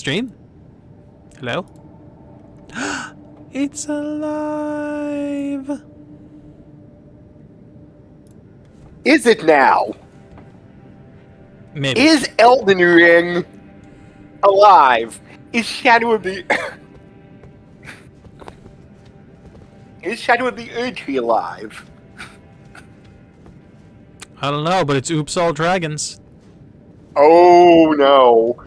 Stream? Hello? It's alive! Is it now? Maybe. Is Elden Ring alive? Is Shadow of the... Is Shadow of the Erdtree alive? I don't know, but it's oops all dragons. Oh no.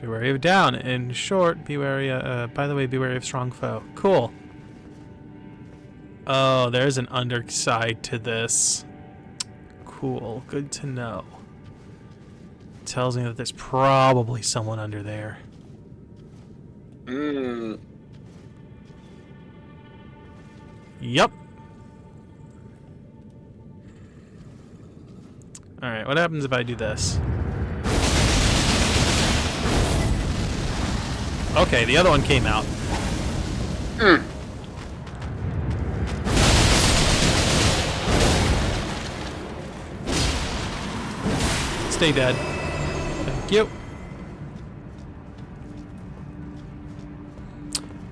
Be wary of down. In short, be wary, by the way, be wary of strong foe. Cool. Oh, there's an underside to this. Cool. Good to know. Tells me that there's probably someone under there. Yup. Alright, what happens if I do this? Okay, the other one came out. Stay dead. Thank you.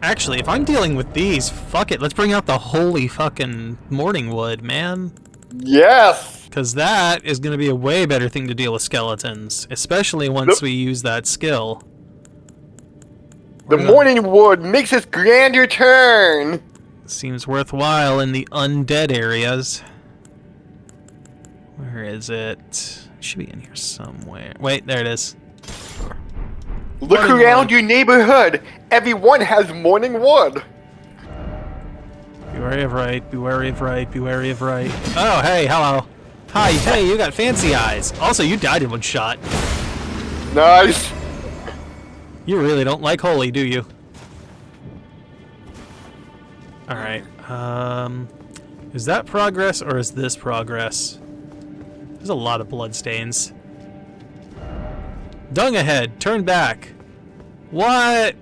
Actually, if I'm dealing with these, fuck it, let's bring out the holy fucking morning wood, man. Yes! Because that is going to be a way better thing to deal with skeletons, especially once we use that skill. The morning wood makes its grand return! Seems worthwhile in the undead areas. Where is it? It should be in here somewhere. Wait, there it is. Look around your neighborhood. Everyone has morning wood. Be wary of right, be wary of right, be wary of right. Oh, hey, hello. Hi, hey, you got fancy eyes. Also, you died in one shot. Nice. You really don't like holy, do you? Alright, is that progress or is this progress? There's a lot of bloodstains. Dung ahead, turn back. What?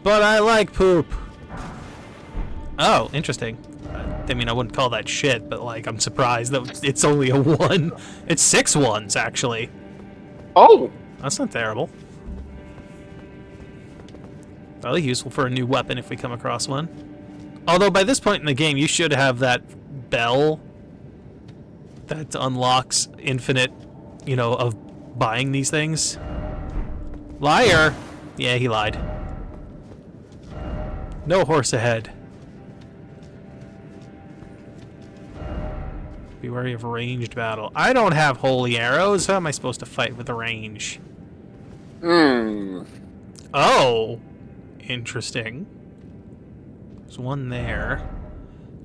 But I like poop. Oh, interesting. I mean, I wouldn't call that shit, but like, I'm surprised that it's only a 1. It's 6 ones, actually. Oh! That's not terrible. Probably useful for a new weapon if we come across one. Although by this point in the game, you should have that bell that unlocks infinite, you know, of buying these things. Liar! Yeah, he lied. No horse ahead. Be wary of ranged battle. I don't have holy arrows. How am I supposed to fight with a range? Oh! Interesting. There's one there.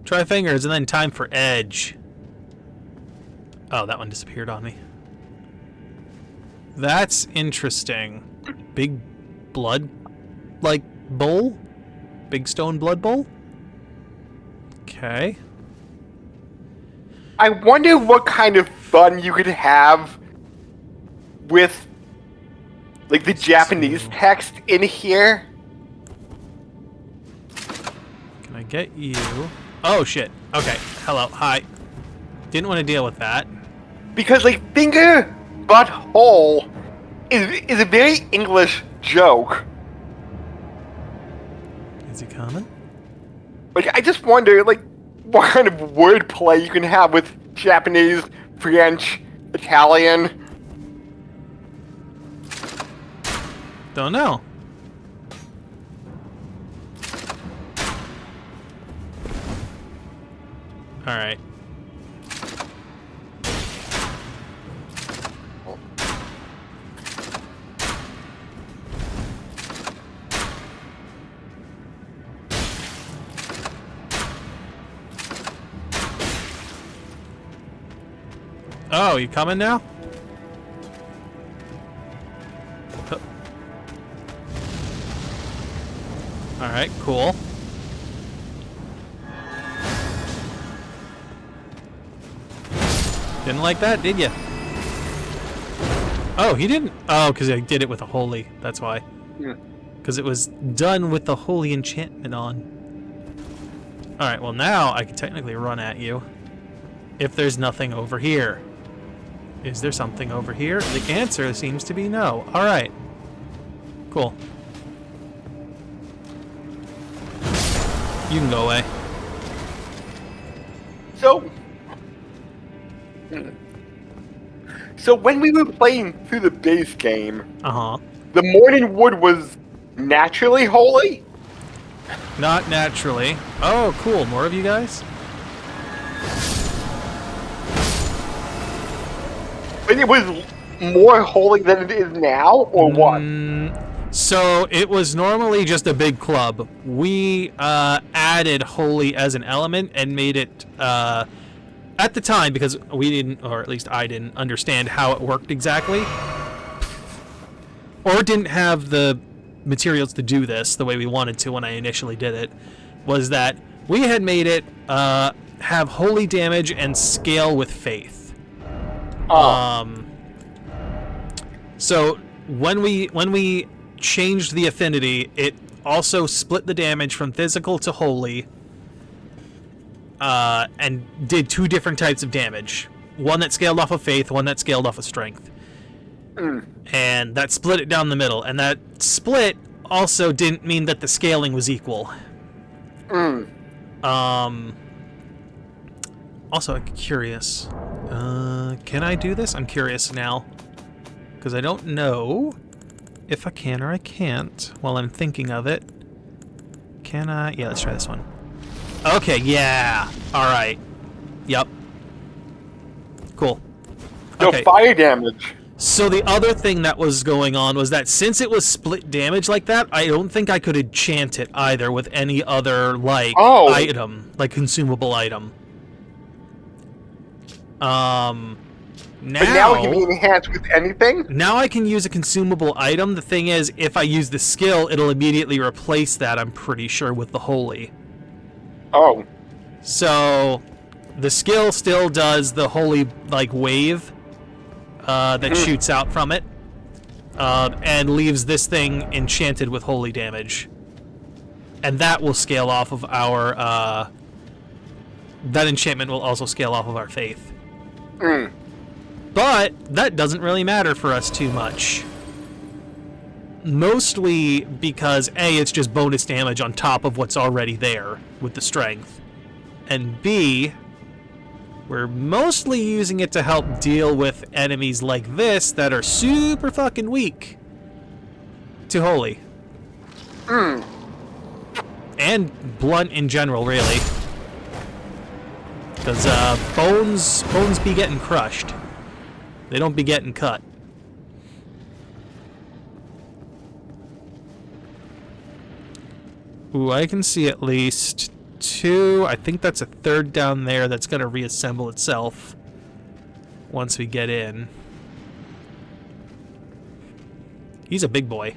Try fingers and then time for edge. Oh, that one disappeared on me. That's interesting. Big blood, like, bowl? Big stone blood bowl? Okay. I wonder what kind of fun you could have with, like, the Japanese text in here. Can I get you? Oh, shit. Okay. Hello. Hi. Didn't want to deal with that. Because, like, finger, butt, hole is a very English joke. Is he coming? Like, I just wonder, like, what kind of wordplay you can have with Japanese, French, Italian. Don't know. Alright. Oh, you coming now? Alright, cool. Didn't like that, did you? Oh, he didn't? Oh, because I did it with a holy. That's why. Because it was done with the holy enchantment on. Alright, well now I can technically run at you. If there's nothing over here. Is there something over here? The answer seems to be no. Alright. Cool. You can go away. So when we were playing through the base game, Uh-huh. the morning wood was naturally holy? Not naturally. Oh, cool. More of you guys? But it was more holy than it is now, or what? So it was normally just a big club. We added holy as an element and made it at the time, because we didn't, or at least I didn't understand how it worked exactly, or didn't have the materials to do this the way we wanted to when I initially did it, was that we had made it have holy damage and scale with faith. So when we changed the affinity, it also split the damage from physical to holy, and did 2 different types of damage. One that scaled off of faith, one that scaled off of strength. And that split it down the middle. And that split also didn't mean that the scaling was equal. Also, I'm curious. Can I do this? I'm curious now. Because I don't know if I can or I can't while I'm thinking of it. Can I? Yeah, let's try this one. Okay, yeah. Alright. Yep. Cool. No Okay. fire damage. So the other thing that was going on was that since it was split damage like that, I don't think I could enchant it either with any other, like, item. Like, consumable item. But now it can be enhanced with anything? Now I can use a consumable item. The thing is, if I use the skill, it'll immediately replace that, I'm pretty sure, with the holy. Oh. So, the skill still does the holy, like, wave that shoots out from it, and leaves this thing enchanted with holy damage. And that will scale off of our, that enchantment will also scale off of our faith. But that doesn't really matter for us too much. Mostly because A, it's just bonus damage on top of what's already there with the strength. And B, we're mostly using it to help deal with enemies like this that are super fucking weak to holy. And blunt in general, really. Because bones be getting crushed. They don't be getting cut. Ooh, I can see at least 2. I think that's a 3rd down there that's going to reassemble itself once we get in. He's a big boy.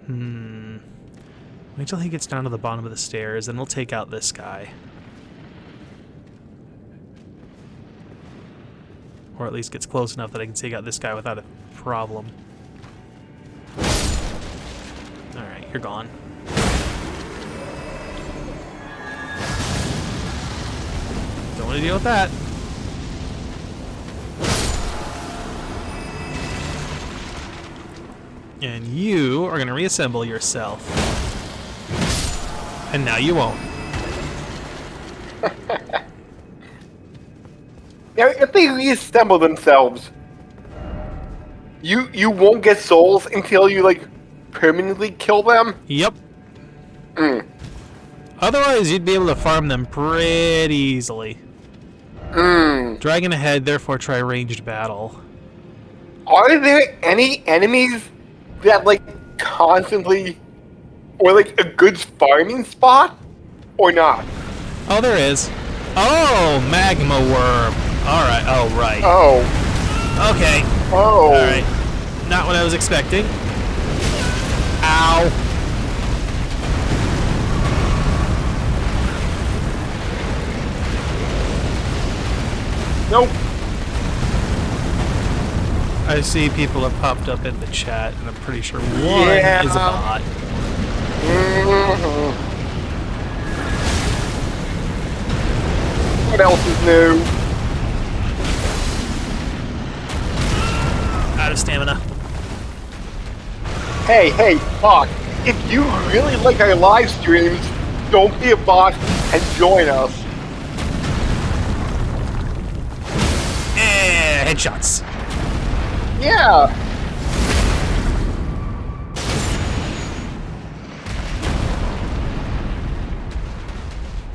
Wait till he gets down to the bottom of the stairs, then we'll take out this guy. Or at least gets close enough that I can take out this guy without a problem. Alright, you're gone. Don't want to deal with that. And you are going to reassemble yourself. And now you won't. Now, if they reassemble themselves, you won't get souls until you, like, permanently kill them? Yep. Otherwise, you'd be able to farm them pretty easily. Dragon ahead, therefore try ranged battle. Are there any enemies that, like, constantly, or, like, a good farming spot? Or not? Oh, there is. Oh, magma worm. Alright, oh, right. Oh. Okay. Oh. Alright. Not what I was expecting. Ow. Nope. I see people have popped up in the chat, and I'm pretty sure one is a bot. What else is new? Out of stamina. Hey, fuck. If you really like our live streams, don't be a bot and join us. Headshots. Yeah.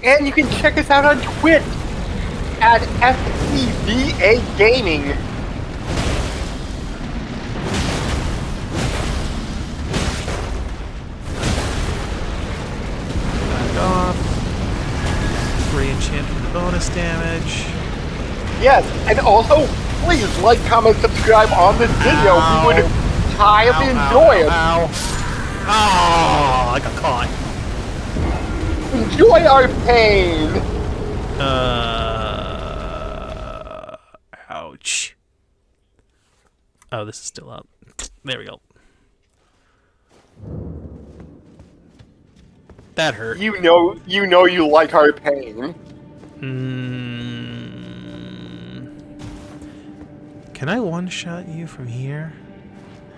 And you can check us out on Twitch at FTVA Gaming. Back off. Free enchantment bonus damage. Yes, and also, please like, comment, subscribe on this video. Ow. We would highly enjoy it. Ow. Oh, I got caught. Enjoy our pain. Ouch. Oh, this is still up. There we go. That hurt. You know you like our pain. Can I one-shot you from here?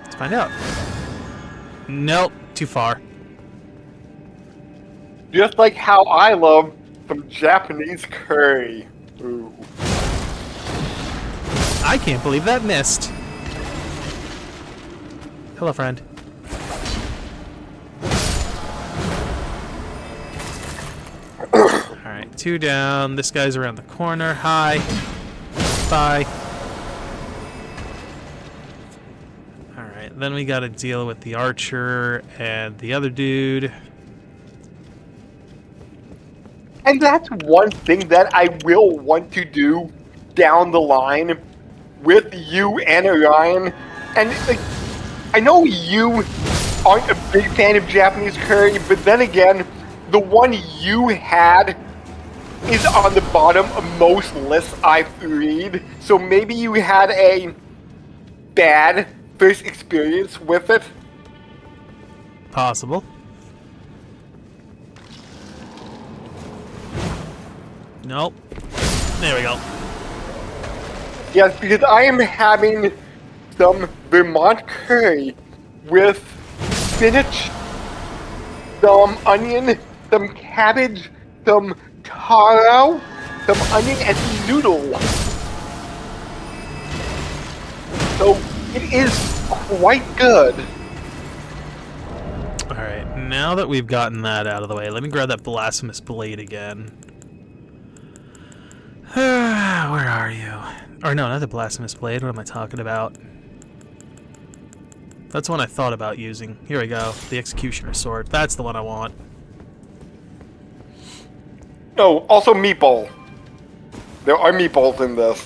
Let's find out. Nope, too far. Just like how I love some Japanese curry. Ooh. I can't believe that missed. Hello, friend. Alright, 2 down. This guy's around the corner. Hi. Bye. Alright, then we gotta deal with the archer and the other dude. And that's one thing that I will want to do down the line with you and Orion. And like, I know you aren't a big fan of Japanese curry, but then again, the one you had is on the bottom of most lists I read. So maybe you had a bad first experience with it. Possible. Nope. There we go. Yes, because I am having some Vermont curry with spinach, some onion, some cabbage, some taro, some onion, and some noodle. So it is quite good. Alright, now that we've gotten that out of the way, let me grab that blasphemous blade again. Where are you? Or no, not the blasphemous blade. What am I talking about? That's one I thought about using. Here we go. The executioner sword. That's the one I want. Oh, also meatball. There are meatballs in this.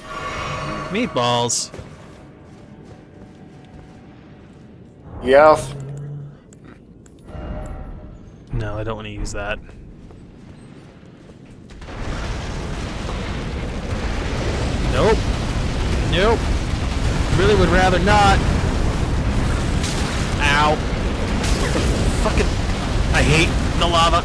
Meatballs. Yes. No, I don't want to use that. Nope. Nope. Really would rather not. Ow. Fucking. I hate the lava.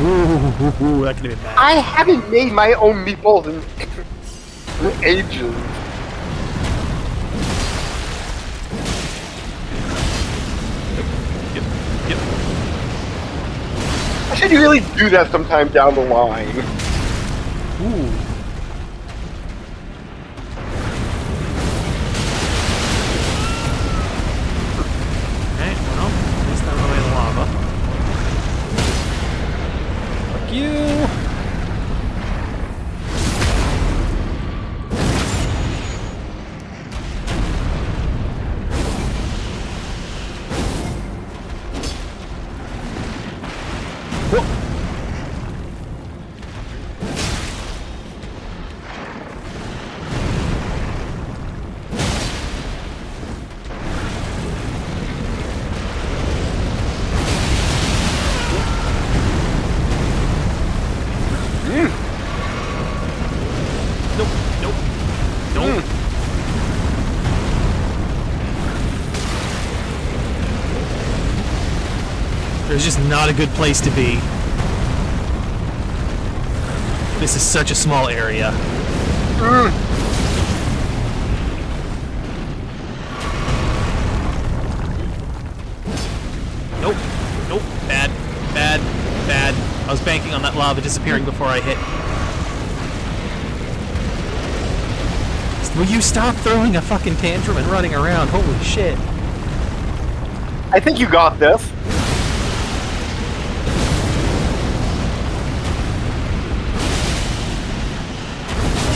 Ooh, that could have been bad. I haven't made my own meatballs in ages. Yep. I should really do that sometime down the line. Ooh. Okay, well, at least out of the way of the lava. Fuck you! There's just not a good place to be. This is such a small area. Nope. Nope. Bad. Bad. Bad. I was banking on that lava disappearing before I hit. Will you stop throwing a fucking tantrum and running around? Holy shit. I think you got this.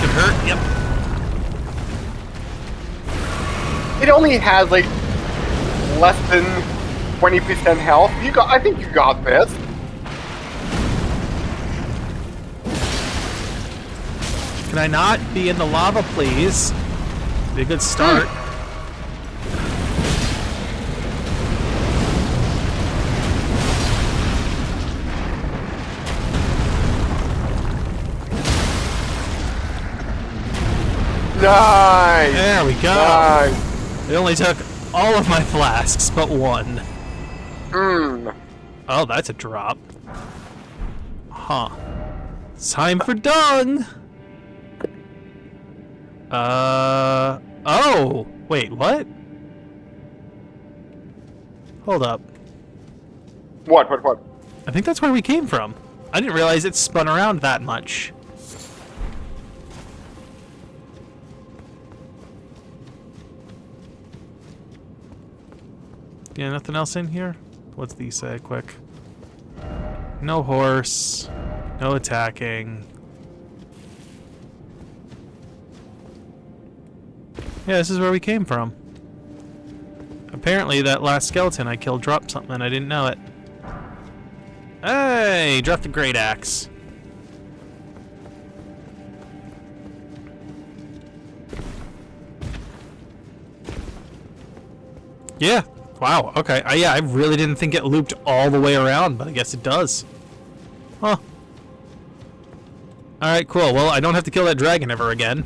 Could hurt. Yep. It only has like less than 20% health. I think you got this. Can I not be in the lava, please? Be a good start. Nice. There we go. Nice. It only took all of my flasks, but one. Oh, that's a drop. Huh. It's time for dung. Oh! Wait, what? Hold up. What? I think that's where we came from. I didn't realize it spun around that much. Yeah, nothing else in here? What's these say, quick? No horse. No attacking. Yeah, this is where we came from. Apparently that last skeleton I killed dropped something and I didn't know it. Hey, dropped the great axe. Yeah. Wow. Okay. Yeah, I really didn't think it looped all the way around, but I guess it does. Huh. Alright, cool. Well, I don't have to kill that dragon ever again.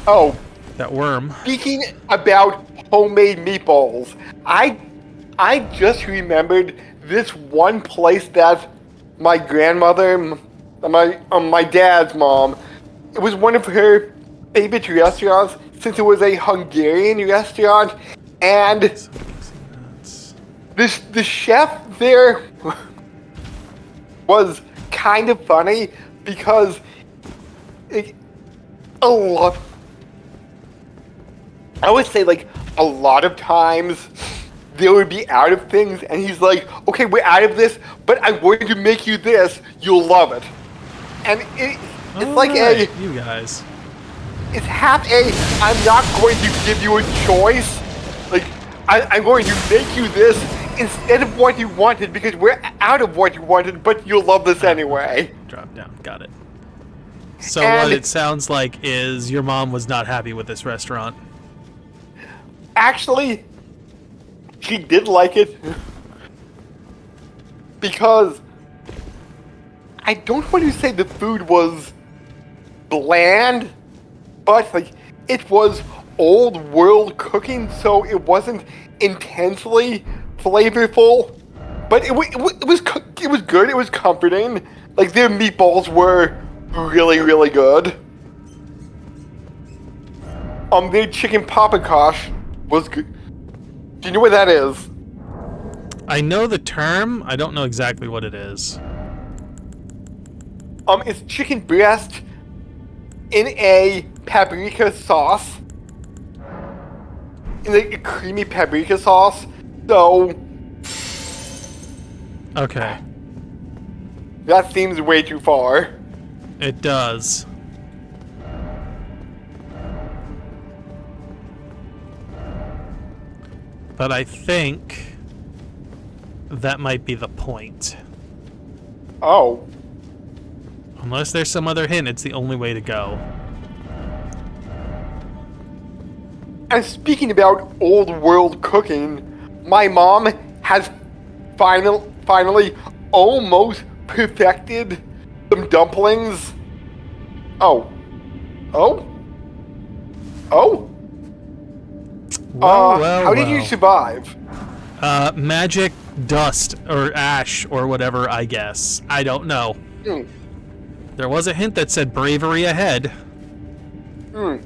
Oh, that worm. Speaking about homemade meatballs, I just remembered this one place that my grandmother, my dad's mom, it was one of her favorite restaurants since it was a Hungarian restaurant, and the chef there was kind of funny because I would say like a lot of times they would be out of things and he's like, okay, we're out of this, but I'm going to make you this, you'll love it. And it's like you guys. It's half I'm not going to give you a choice. Like, I'm going to make you this instead of what you wanted because we're out of what you wanted, but you'll love this anyway. Drop down, got it. So what it sounds like is your mom was not happy with this restaurant. Actually, she did like it because I don't want to say the food was bland, but like it was old world cooking, so it wasn't intensely flavorful. But it was good. It was comforting. Like their meatballs were really good. Their chicken paprikash was good. Do you know what that is? I know the term. I don't know exactly what it is. It's chicken breast in a paprika sauce. In a creamy paprika sauce. So... Okay. That seems way too far. It does. But I think that might be the point. Oh. Unless there's some other hint, it's the only way to go. And speaking about old world cooking, my mom has finally almost perfected some dumplings. Oh. How did you survive? Magic dust or ash or whatever, I guess. I don't know. There was a hint that said bravery ahead. Hmm.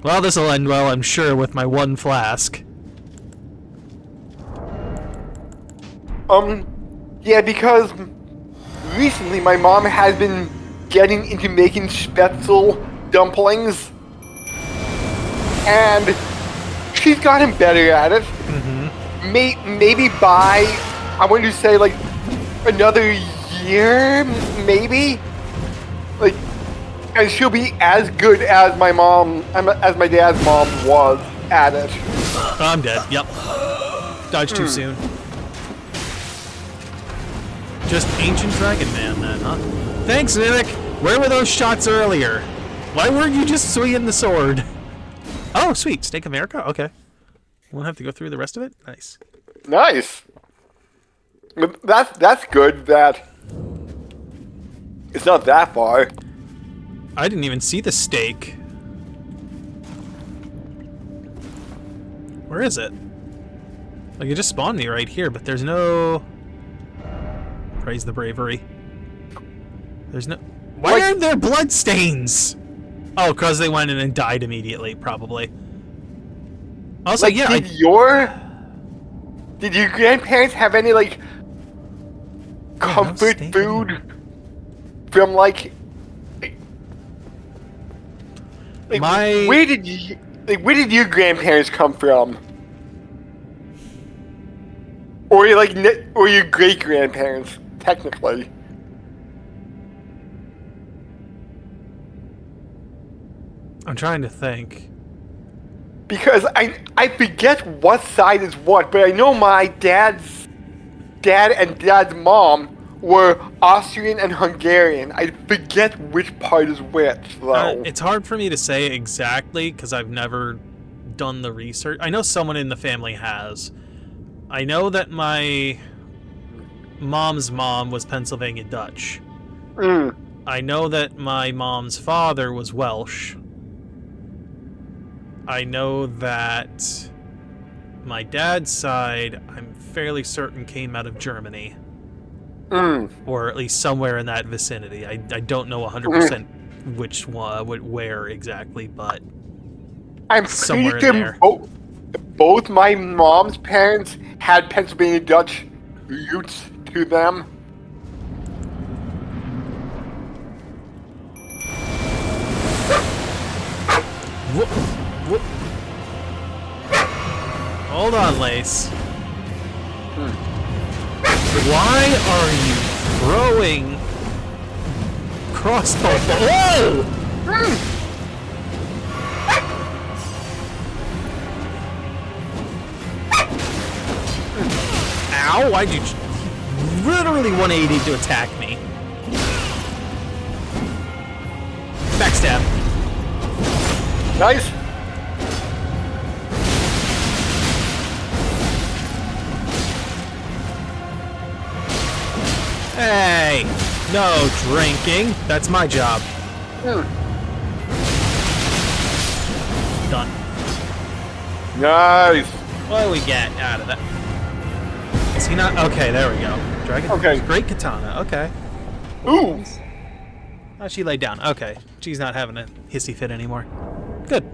Well, this will end well, I'm sure, with my one flask. Yeah, because recently my mom has been getting into making spätzle dumplings, and she's gotten better at it. Mm-hmm. Maybe by, I want to say, like, another year, maybe? Like, and she'll be as good as my mom, as my dad's mom was at it. I'm dead, yep. Dodged too soon. Just Ancient Dragon Man, then, huh? Thanks, Mimic! Where were those shots earlier? Why weren't you just swinging the sword? Oh, sweet. Stake America? Okay. Won't have to go through the rest of it? Nice. Nice. But that's good that it's not that far. I didn't even see the stake. Where is it? Like, it just spawned me right here, but there's no... Praise the bravery. There's no... Why are there blood stains? Oh, because they went in and died immediately, probably. Also, Like, yeah, did your grandparents have any, like, comfort food from, like, where did your grandparents come from? Or your great grandparents, technically. I'm trying to think. Because I forget what side is what, but I know my dad's dad and dad's mom were Austrian and Hungarian. I forget which part is which, though. It's hard for me to say exactly because I've never done the research. I know someone in the family has. I know that my mom's mom was Pennsylvania Dutch. Mm. I know that my mom's father was Welsh. I know that my dad's side, I'm fairly certain, came out of Germany. Mm. Or at least somewhere in that vicinity. I don't know 100% which one, where exactly, but I'm somewhere pretty there. Both my mom's parents had Pennsylvania Dutch roots to them. Whoop, whoop. Hold on, Lace. Why are you throwing crossbow? Oh! Ow! Why'd you literally 180 to attack me? Backstab. Nice. Hey! No drinking. That's my job. Done. Nice. What do we get out of that? Is he not? Okay, there we go. Dragon. Okay. Great katana. Okay. Ooh. Oh, she laid down. Okay. She's not having a hissy fit anymore. Good.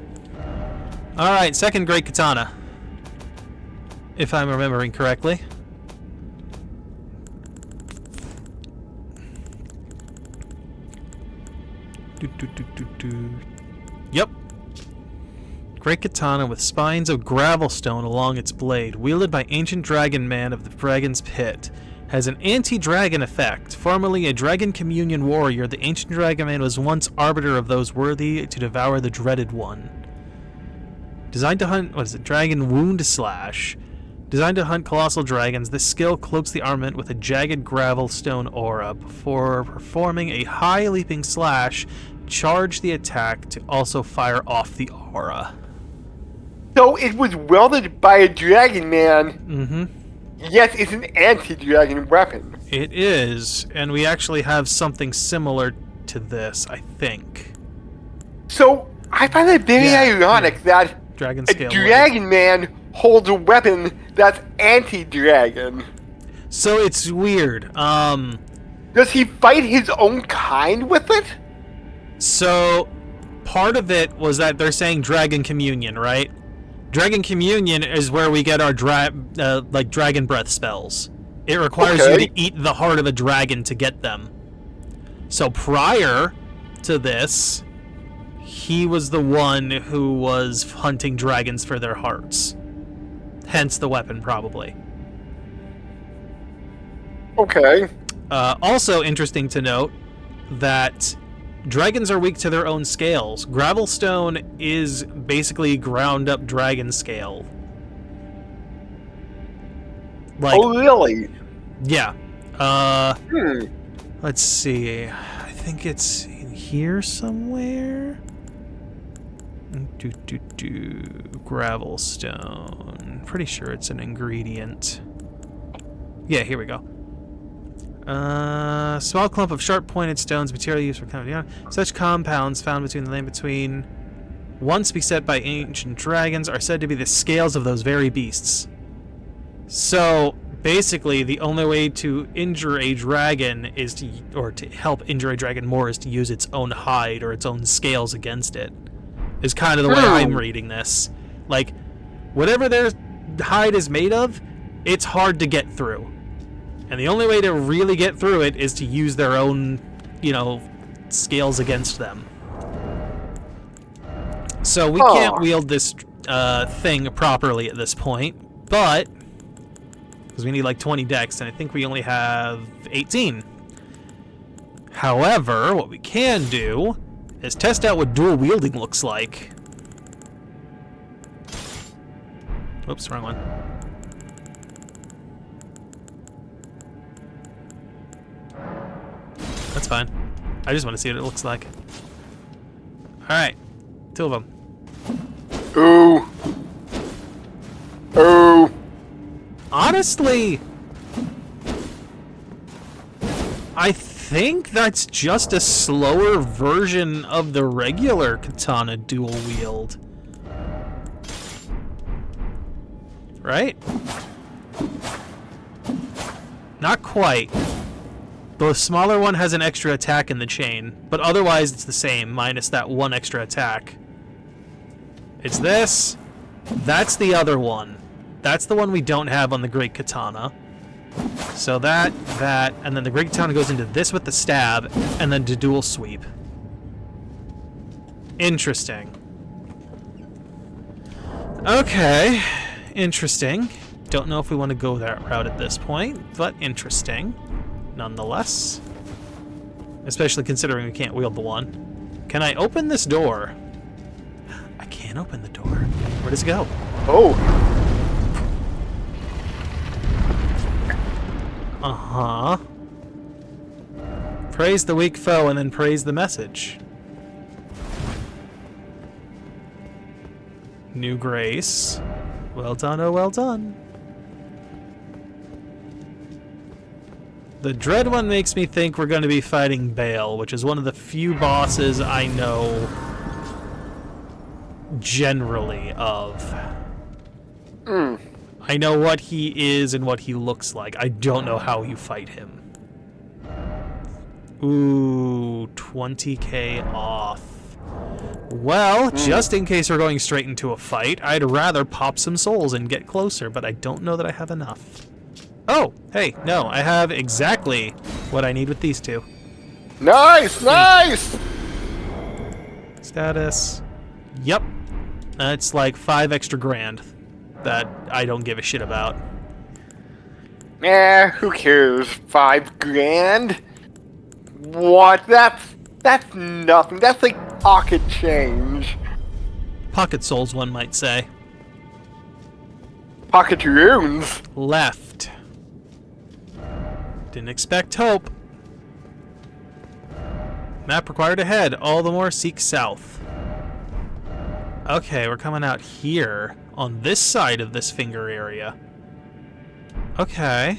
Alright, second great katana. If I'm remembering correctly. Yep. Great katana with spines of gravelstone along its blade, wielded by ancient dragon man of the dragon's pit. Has an anti-dragon effect. Formerly a dragon communion warrior, the ancient dragon man was once arbiter of those worthy to devour the dreaded one. Designed to hunt, dragon wound slash. Designed to hunt colossal dragons, this skill cloaks the armament with a jagged gravelstone aura. Before performing a high leaping slash, charge the attack to also fire off the aura. So it was wielded by a dragon man. Mm-hmm. Yes, it's an anti-dragon weapon. It is, and we actually have something similar to this, I think. So I find it very ironic that Dragon a scale dragon man holds a weapon that's anti-dragon. So it's weird. Does he fight his own kind with it? So, part of it was that they're saying Dragon Communion, right? Dragon Communion is where we get our dragon breath spells. It requires you to eat the heart of a dragon to get them. So prior to this, he was the one who was hunting dragons for their hearts. Hence the weapon, probably. Okay. Also interesting to note that dragons are weak to their own scales. Gravelstone is basically ground up dragon scale. Like, oh, really? Yeah. Let's see. I think it's in here somewhere. Gravelstone. Pretty sure it's an ingredient. Yeah, here we go. Small clump of sharp-pointed stones, material used for coming down. Such compounds found between the land between once beset by ancient dragons are said to be the scales of those very beasts. So basically, the only way to injure a dragon is to, or to help injure a dragon more, is to use its own hide or its own scales against it. Is kind of the way I'm reading this. Like, whatever their hide is made of, it's hard to get through. And the only way to really get through it is to use their own, scales against them. So we can't wield this thing properly at this point, but because we need like 20 decks, and I think we only have 18. However, what we can do is test out what dual wielding looks like. Oops, wrong one. That's fine. I just want to see what it looks like. Alright. 2 of them. Ooh. Ooh. Honestly, I think that's just a slower version of the regular katana dual wield. Right? Not quite. The smaller one has an extra attack in the chain, but otherwise it's the same, minus that one extra attack. It's this. That's the other one. That's the one we don't have on the Great Katana. So that, and then the Great Katana goes into this with the stab, and then to dual sweep. Interesting. Okay. Interesting. Don't know if we want to go that route at this point, but interesting. Nonetheless. Especially considering we can't wield the one. Can I open this door? I can't open the door. Where does it go? Oh. Uh-huh. Praise the weak foe and then praise the message. New grace. Well done, oh well done. The Dread one makes me think we're going to be fighting Bayle, which is one of the few bosses I know generally of. I know what he is and what he looks like. I don't know how you fight him. Ooh, 20k off. Well, just in case we're going straight into a fight, I'd rather pop some souls and get closer, but I don't know that I have enough. Oh, hey, no, I have exactly what I need with these two. Nice, nice! Status. Yep. It's like 5 extra grand that I don't give a shit about. Who cares? 5 grand? What? That's nothing. That's like pocket change. Pocket souls, one might say. Pocket runes. Left. Didn't expect hope. Map required ahead. All the more seek south. Okay, we're coming out here on this side of this finger area. Okay.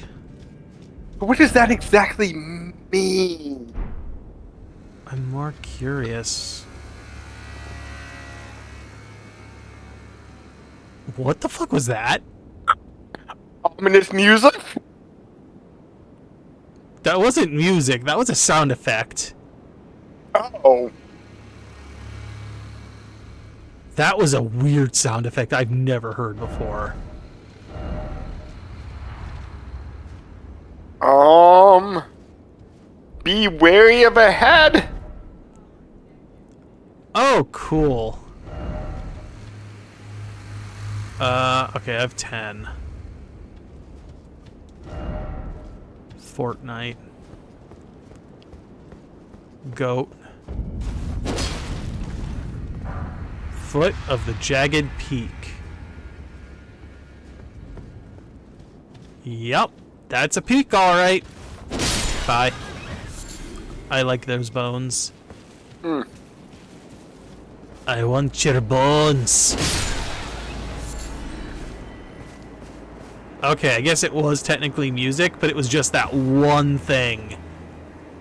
What does that exactly mean? I'm more curious. What the fuck was that? Ominous music? That wasn't music. That was a sound effect. Oh. That was a weird sound effect I've never heard before. Be wary of a head. Oh, cool. Okay, I have 10. Fortnite. Goat. Foot of the Jagged Peak. Yup, that's a peak, alright. Bye. I like those bones. I want your bones. Okay, I guess it was technically music, but it was just that one thing.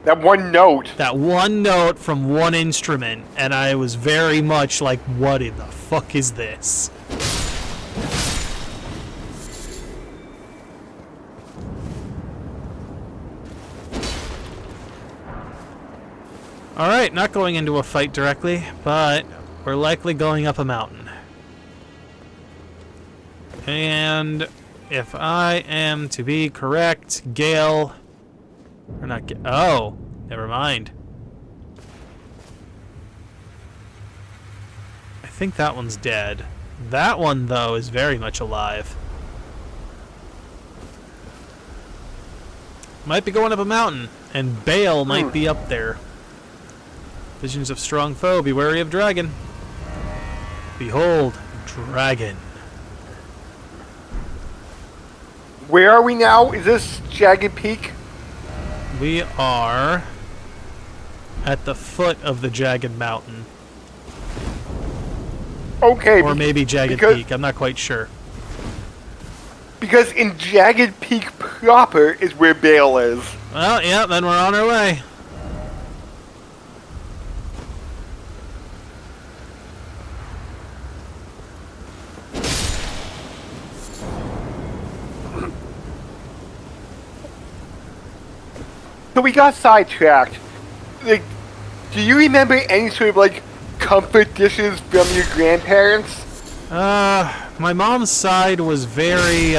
That one note. That one note from one instrument, and I was very much like, what in the fuck is this? Alright, not going into a fight directly, but we're likely going up a mountain. And if I am to be correct, Gale... Or not Gale... Oh, never mind. I think that one's dead. That one, though, is very much alive. Might be going up a mountain, and Bayle might be up there. Visions of strong foe, be wary of dragon. Behold, dragon. Where are we now? Is this Jagged Peak? We are at the foot of the Jagged Mountain. Okay. Or maybe Jagged Peak, I'm not quite sure. Because in Jagged Peak proper is where Bayle is. Well, yeah, then we're on our way. So we got sidetracked. Like, do you remember any sort of like comfort dishes from your grandparents? My mom's side was very,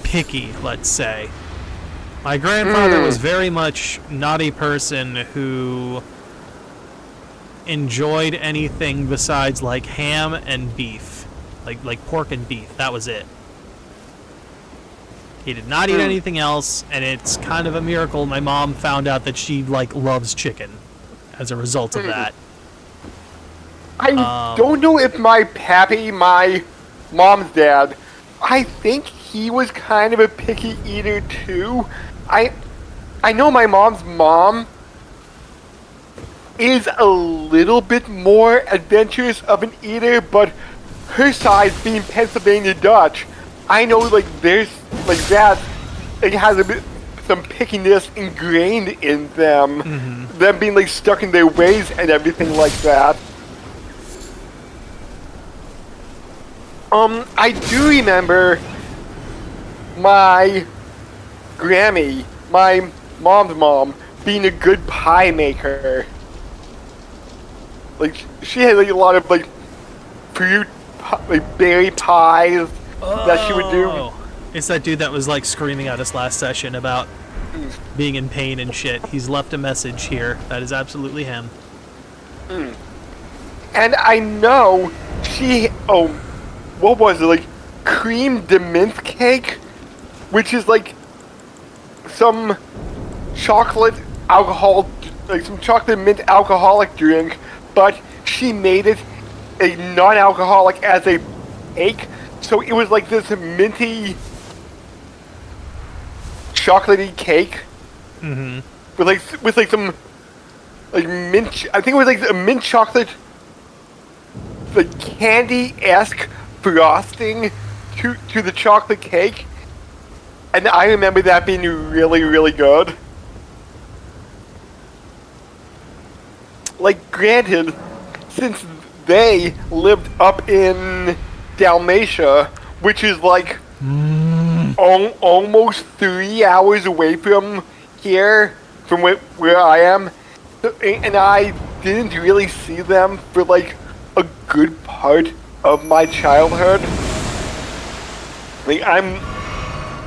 picky, let's say. My grandfather was very much not a person who enjoyed anything besides, like, ham and beef. Like pork and beef, that was it. He did not eat anything else, and it's kind of a miracle my mom found out that she, like, loves chicken as a result of that. I don't know if my pappy, my mom's dad, I think he was kind of a picky eater too. I know my mom's mom is a little bit more adventurous of an eater, but her side being Pennsylvania Dutch, I know like there's like that it has a bit some pickiness ingrained in them, them being like stuck in their ways and everything like that. I do remember my Grammy, my mom's mom, being a good pie maker. Like, she had like a lot of like fruit, like berry pies that she would do. It's that dude that was like screaming at us last session about being in pain and shit. He's left a message here. That is absolutely him. And I know she, what was it, like cream de mint cake, which is like some chocolate alcohol, like some chocolate mint alcoholic drink, but she made it a non-alcoholic as a cake, so it was like this minty, chocolatey cake, with like some like mint. I think it was like a mint chocolate, like candy-esque frosting to the chocolate cake, and I remember that being really, really good. Like, granted, since they lived up in Dalmatia, which is like almost 3 hours away from here, from where I am, and I didn't really see them for like a good part of my childhood. Like, I'm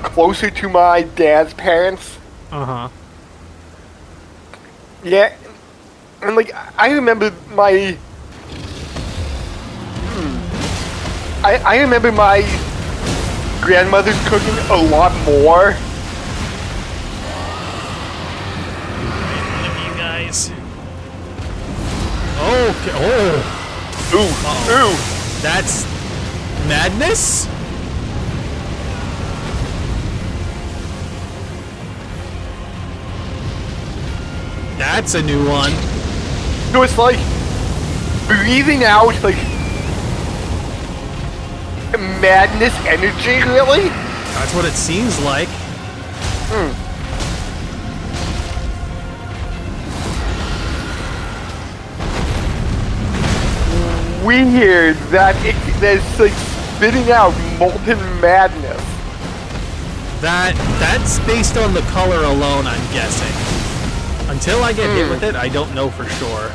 closer to my dad's parents. Uh-huh. Yeah, and like I remember my I remember my grandmother's cooking a lot more. Look at you guys. Okay. Oh. Ooh, ooh. That's madness? That's a new one. So it's like breathing out like madness energy, really? That's what it seems like. Weird that that's like spitting out molten madness. That's based on the color alone, I'm guessing. Until I get hit with it, I don't know for sure.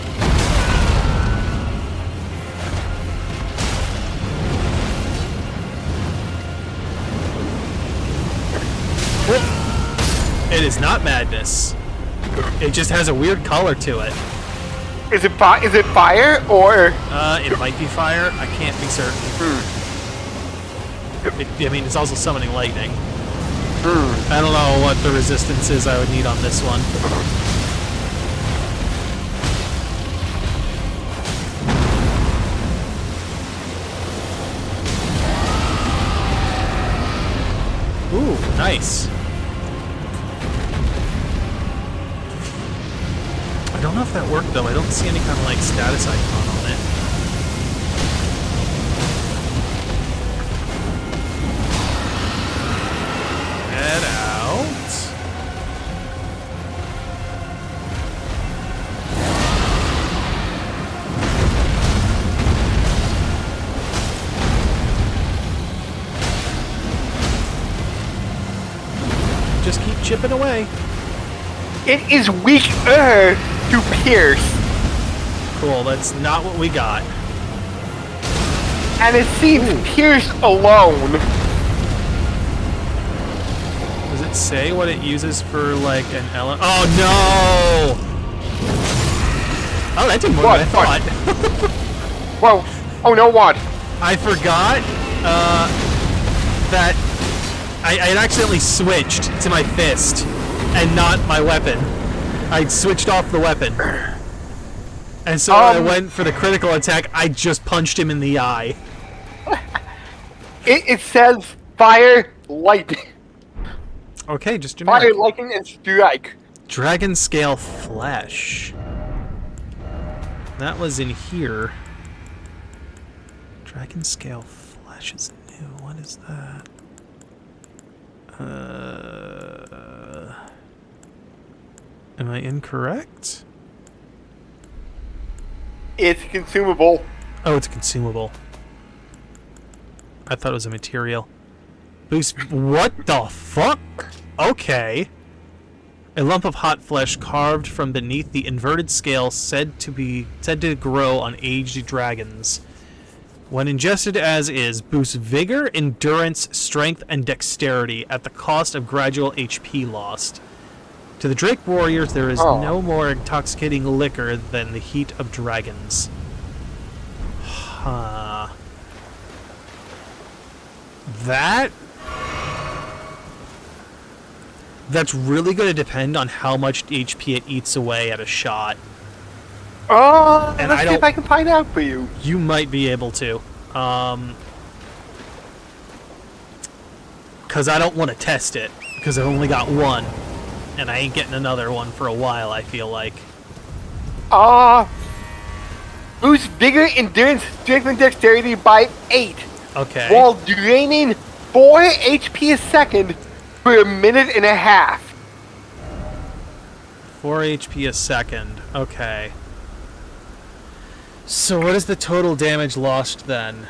It is not madness. It just has a weird color to it. Is it fire or? It might be fire. I can't be certain. I mean, it's also summoning lightning. I don't know what the resistance is I would need on this one. Ooh, nice. I don't know if that worked though. I don't see any kind of like status icon on it. Head out. Just keep chipping away. It is weaker to pierce. Cool, that's not what we got. And it seems pierce alone. Does it say what it uses for like an element? Oh no! Oh, that did more than I thought. Whoa. Oh no, what? I forgot that I had accidentally switched to my fist and not my weapon. I switched off the weapon. And so when I went for the critical attack, I just punched him in the eye. It says fire, lightning. Okay, just generic. Fire, lightning, and strike. Dragon scale flesh. That was in here. Dragon scale flesh is new. What is that? Am I incorrect? It's consumable. Oh, it's a consumable. I thought it was a material. Boost. What the fuck? Okay. A lump of hot flesh carved from beneath the inverted scale said to grow on aged dragons. When ingested as is, boosts vigor, endurance, strength, and dexterity at the cost of gradual HP lost. To the Drake warriors, there is no more intoxicating liquor than the heat of dragons. Huh. That's really going to depend on how much HP it eats away at a shot. And let's see if I can find out for you. You might be able to. Because I don't want to test it. Because I've only got one. And I ain't getting another one for a while, I feel like. Boost vigor, endurance, strength, and dexterity by 8. Okay. While draining 4 HP a second for a minute and a half. 4 HP a second. Okay. So what is the total damage lost then?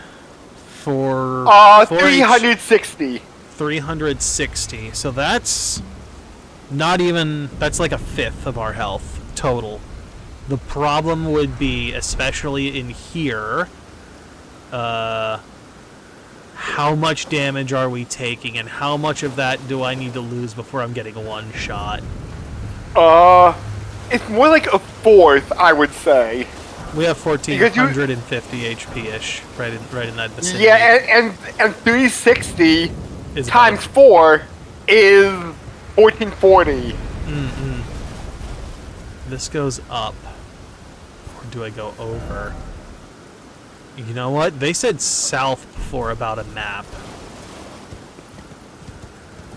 For 360. 360. So that's not even... That's like a fifth of our health total. The problem would be, especially in here, how much damage are we taking, and how much of that do I need to lose before I'm getting one shot? It's more like a fourth, I would say. We have 1450 HP-ish, right in that vicinity. Yeah, and 360 Is times 4 is 1440. This goes up. Or do I go over? You know what? They said south before about a map.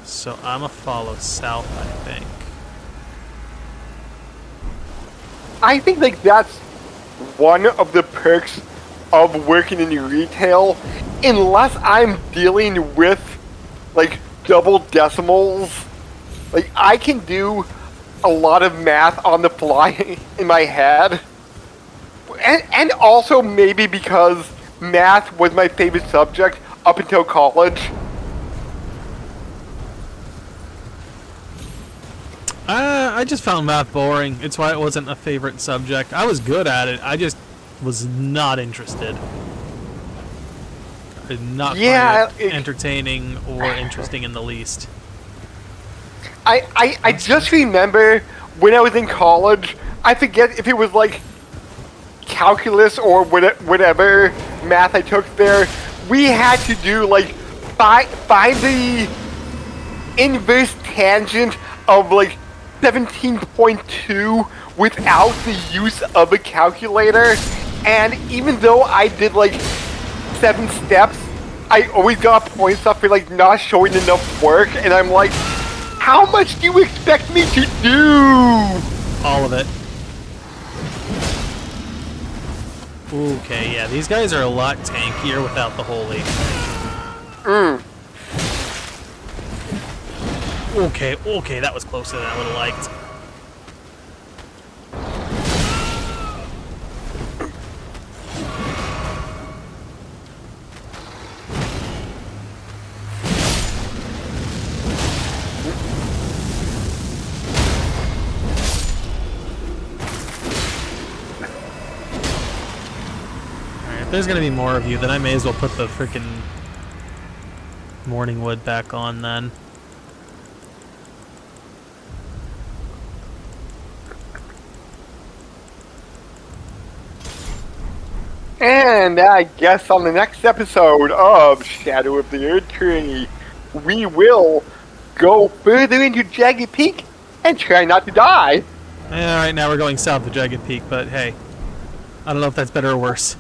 So I'ma follow south, I think. I think like that's one of the perks of working in retail, unless I'm dealing with like double decimals. Like I can do a lot of math on the fly in my head, and also maybe because math was my favorite subject up until college. I just found math boring. It's why it wasn't a favorite subject. I was good at it. I just was not interested. I did not find it entertaining or interesting in the least. I just remember when I was in college, I forget if it was like calculus or whatever math I took there, we had to do like find the inverse tangent of like 17.2 without the use of a calculator, and even though I did like 7 steps, I always got points up for like not showing enough work, and I'm like, how much do you expect me to do? All of it. Okay, yeah, these guys are a lot tankier without the holy. Okay, that was closer than I would have liked. Alright, if there's gonna be more of you, then I may as well put the frickin' morning wood back on then. And I guess on the next episode of Shadow of the Erdtree, we will go further into Jagged Peak and try not to die. Yeah, right now we're going south of Jagged Peak, but hey, I don't know if that's better or worse.